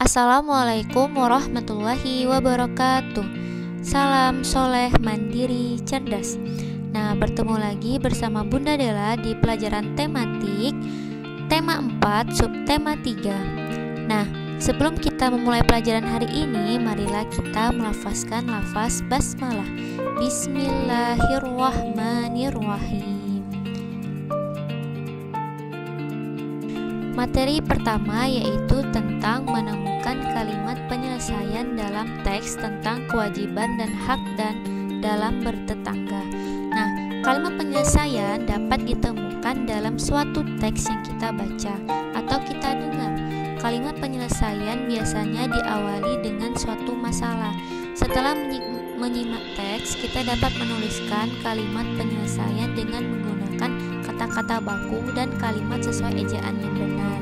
Assalamualaikum warahmatullahi wabarakatuh. Salam soleh, mandiri, cerdas. Nah, bertemu lagi bersama Bunda Della di pelajaran tematik tema 4, subtema 3. Nah, sebelum kita memulai pelajaran hari ini, marilah kita melafazkan lafaz basmalah. Bismillahirrahmanirrahim. Materi pertama yaitu tentang menemukan kalimat penyelesaian dalam teks tentang kewajiban dan hak dan dalam bertetangga. Nah, kalimat penyelesaian dapat ditemukan dalam suatu teks yang kita baca atau kita dengar. Kalimat penyelesaian biasanya diawali dengan suatu masalah. Setelah menyimak teks, kita dapat menuliskan kalimat penyelesaian dengan menggunakan kata-kata baku dan kalimat sesuai ejaan yang benar.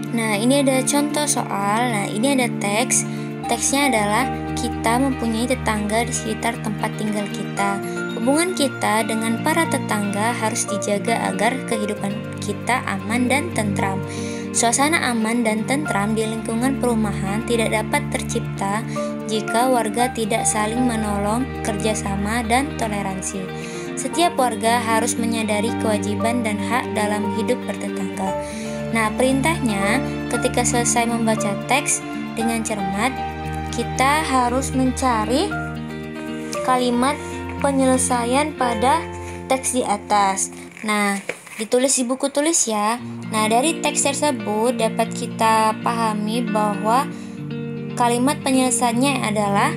Nah, ini ada contoh soal. Nah, ini ada teks. Teksnya adalah kita mempunyai tetangga di sekitar tempat tinggal kita. Hubungan kita dengan para tetangga harus dijaga agar kehidupan kita aman dan tentram. Suasana aman dan tentram di lingkungan perumahan tidak dapat tercipta jika warga tidak saling menolong, kerjasama, dan toleransi. Setiap warga harus menyadari kewajiban dan hak dalam hidup bertetangga. Nah, perintahnya ketika selesai membaca teks dengan cermat, kita harus mencari kalimat penyelesaian pada teks di atas. Nah, ditulis di buku tulis ya. Nah, dari teks tersebut dapat kita pahami bahwa kalimat penyelesaiannya adalah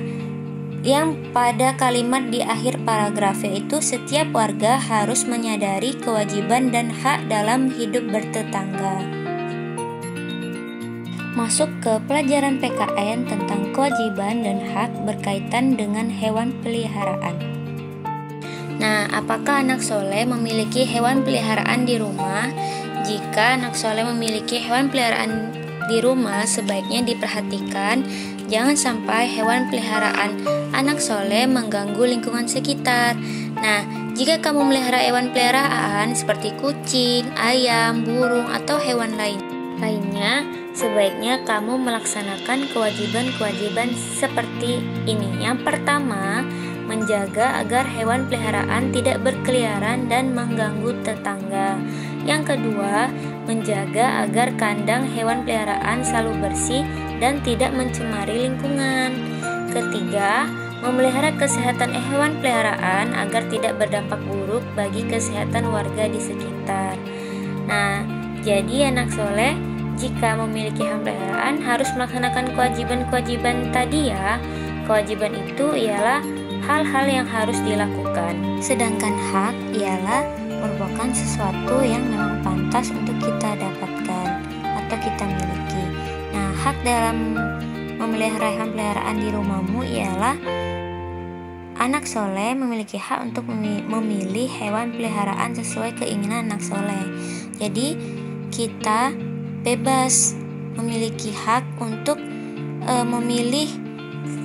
yang pada kalimat di akhir paragraf, yaitu setiap warga harus menyadari kewajiban dan hak dalam hidup bertetangga. Masuk ke pelajaran PKN tentang kewajiban dan hak berkaitan dengan hewan peliharaan. Nah, apakah anak soleh memiliki hewan peliharaan di rumah? Jika anak soleh memiliki hewan peliharaan di rumah, sebaiknya diperhatikan jangan sampai hewan peliharaan anak soleh mengganggu lingkungan sekitar. Nah, jika kamu melihara hewan peliharaan seperti kucing, ayam, burung, atau hewan lainnya, sebaiknya kamu melaksanakan kewajiban-kewajiban seperti ini. Yang pertama, menjaga agar hewan peliharaan tidak berkeliaran dan mengganggu tetangga. Yang kedua, menjaga agar kandang hewan peliharaan selalu bersih dan tidak mencemari lingkungan. Ketiga, memelihara kesehatan hewan peliharaan agar tidak berdampak buruk bagi kesehatan warga di sekitar. Nah, jadi anak soleh jika memiliki hewan peliharaan harus melaksanakan kewajiban-kewajiban tadi ya. Kewajiban itu ialah hal-hal yang harus dilakukan. Sedangkan hak ialah merupakan sesuatu yang memang pantas untuk kita dapatkan atau kita miliki. Nah, hak dalam memelihara hewan peliharaan di rumahmu ialah anak soleh memiliki hak untuk memilih hewan peliharaan sesuai keinginan anak soleh. Jadi kita bebas memiliki hak untuk memilih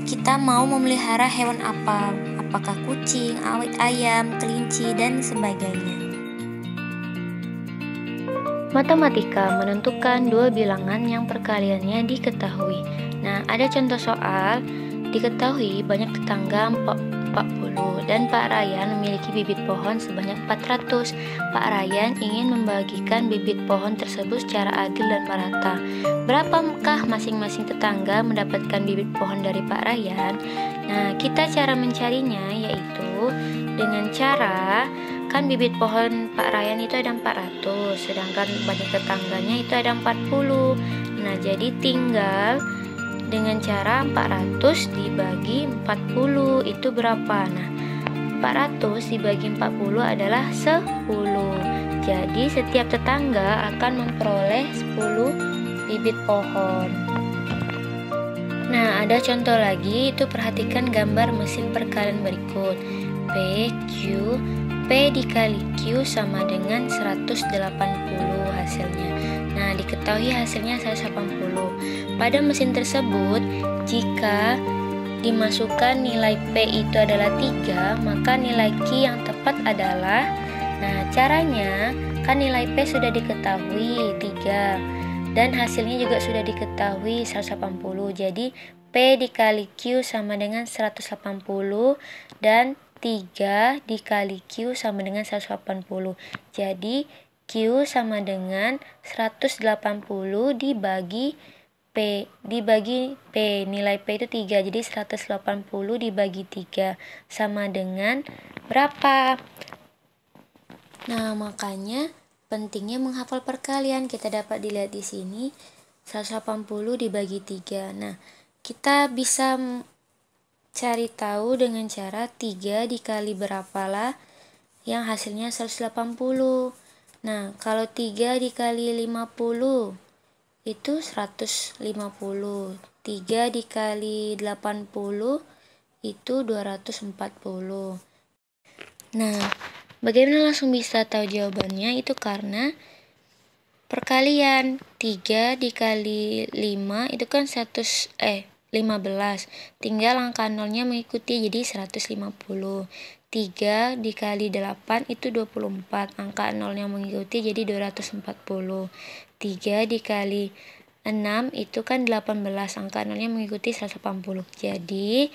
kita mau memelihara hewan apa, apakah kucing, ayam, kelinci, dan sebagainya. Matematika menentukan dua bilangan yang perkaliannya diketahui. Nah, ada contoh soal. Diketahui banyak tetangga 40 dan Pak Ryan memiliki bibit pohon sebanyak 400. Pak Ryan ingin membagikan bibit pohon tersebut secara adil dan merata. Berapakah masing-masing tetangga mendapatkan bibit pohon dari Pak Ryan? Nah, kita cara mencarinya yaitu dengan cara kan bibit pohon Pak Ryan itu ada 400, sedangkan banyak tetangganya itu ada 40. Nah, jadi tinggal dengan cara 400 dibagi 40 itu berapa? Nah, 400 dibagi 40 adalah 10. Jadi setiap tetangga akan memperoleh 10 bibit pohon. Nah, ada contoh lagi, itu perhatikan gambar mesin perkalian berikut. P dikali Q sama dengan 180 hasilnya. Nah, diketahui hasilnya 180. Pada mesin tersebut, jika dimasukkan nilai P itu adalah 3, maka nilai Q yang tepat adalah, nah caranya, kan nilai P sudah diketahui 3. Dan hasilnya juga sudah diketahui 180. Jadi P dikali Q sama dengan 180 dan 3 dikali Q sama dengan 180. Jadi Q sama dengan 180 dibagi P. Nilai P itu 3. Jadi 180 dibagi 3 sama dengan berapa? Nah, makanya pentingnya menghafal perkalian. Kita dapat dilihat di sini 180 dibagi 3. Nah, kita bisa cari tahu dengan cara 3 dikali berapalah yang hasilnya 180. Nah, kalau 3 dikali 50 itu 150. 3 dikali 80 itu 240. Nah, bagaimana langsung bisa tahu jawabannya? Itu karena perkalian. 3 dikali 5 itu kan 15. Tinggal angka nolnya mengikuti, jadi 150. 3 dikali 8 itu 24. Angka nolnya mengikuti, jadi 240. 3 dikali 6 itu kan 18. Angka nolnya mengikuti 180. Jadi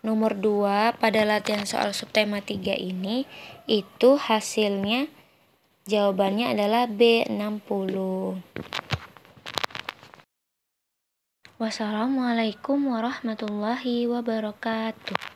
nomor 2 pada latihan soal subtema 3 ini itu hasilnya jawabannya adalah B60. Wassalamualaikum warahmatullahi wabarakatuh.